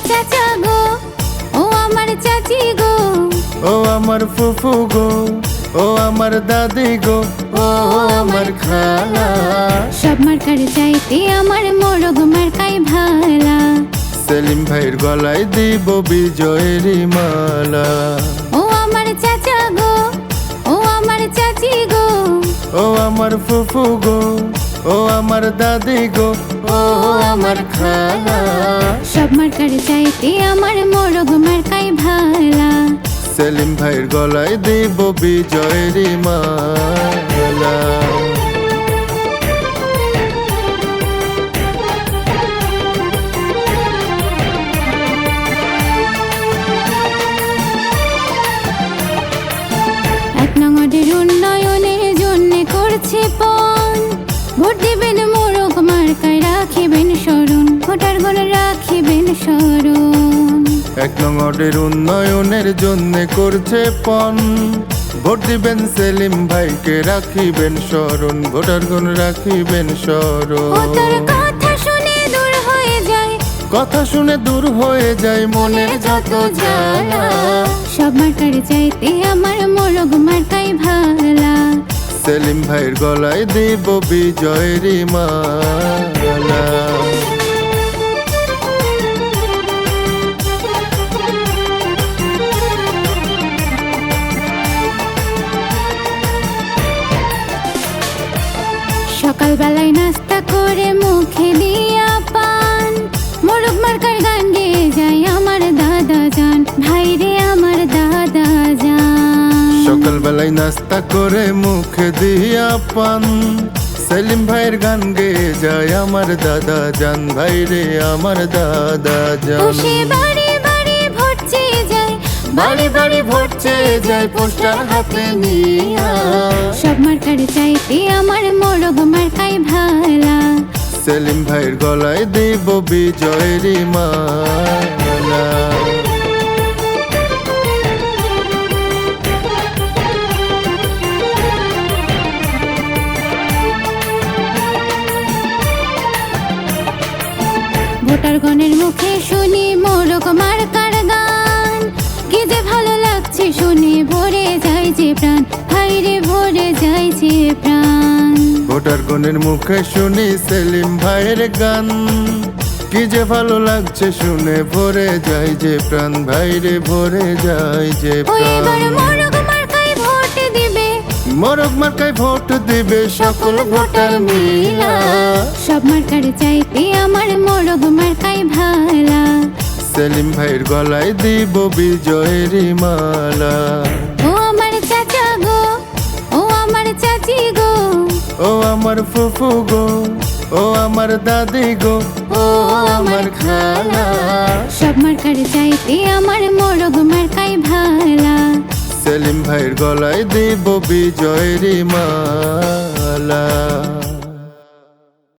চাচা গো, ও আমার চাচি গো, ও আমার ফুফু গো, ও আমার দাদি গো, ও আমার খালা। সব মার্কার চাইতে আমার মোরগ মার্কাই ভালা। সেলিম ভাইয়ের গলায় দিব বিজয়েরই মালা। ও আমার চাচা গো, ও আমার চাচি গো, ও আমার ফুফু গো, ও আমার দাদি গো, ও আমার খালা। সব মার্কার চাইতে আমার মোরগ মার্কাই ভালা। সেলিম ভাইয়ের গলায় দিব বিজয়েরই মালা। এক নগরের উন্নয়নের জন্য করছে পণ, ভোট দিবেন মোরগ মার্কায় রাখিবেন স্মরণ, ভোটার গণ রাখিবেন স্মরণ। এক নগরের উন্নয়নের জন্য করছে পণ, ভোট দিবেন সেলিম ভাইকে রাখিবেন স্মরণ, ভোটারগণ রাখিবেন ও স্মরণ। তোর কথা শুনে দূর হয়ে যায়, কথা শুনে দূর হয়ে যায় মনের যত জ্বালা। সব মার্কার চাইতে আমার মোরগ মার্কাই ভালা। সেলিম ভাইয়ের গলায় দিব বিজয়েরই মালা। সকালবেলায় নাস্তা করে মুখে দিয়া পান, মোরগ মার্কার গান গেয়ে যায় আমার দাদা জান, ভাইরে আমার দাদা জান। সকালবেলায় নাস্তা করে মুখে দিয়া পান, সেলিম ভাইয়ের গান গেয়ে যায় আমার দাদা জান, ভাইরে আমার দাদা জান। বসে বাড়ি বাড়ি ভোট চেয়ে যায়, বাড়ি বাড়ি ভোট চেয়ে যায় পোস্টার হাতে নিয়া। সব মার্কার চাইতে আমার মোরগ মার্কাই ভালা। সেলিম ভাইয়ের গলায় দিব বিজয়েরই মালা। ভোটার গণের মুখে শুনি মোরগ মার্কার গান, কি যে ভালো লাগছে শুনে ভরে যায় যে প্রাণ, ভাইরে ভরে যায় যে প্রাণ। ভোটারগণের মুখে শুনি সেলিম ভাইয়ের গান, কি যে ভালো লাগছে শুনে ভরে যায় যে প্রাণ, ভাইরে ভরে যায় যে ও এবার প্রাণ। মোরগ মার্কায় ভোট দিবে, মোরগ মার্কায় ভোট দিবে সকল ভোটার মিলা। সব মার্কার চাইতে আমার মোরগ মার্কাই ভালা। সেলিম ভাইয়ের গলায় দিব বিজয়েরই মালা। ও আমার চাচা গো, ও আমার চাচি গো, ও আমার ফুফু গো, ও আমার দাদি গো, ও আমার খালা। সব মার্কার চাইতে আমার মোরগ মার্কাই ভালা। সেলিম ভাইয়ের গলায় দিব বিজয়েরই মালা।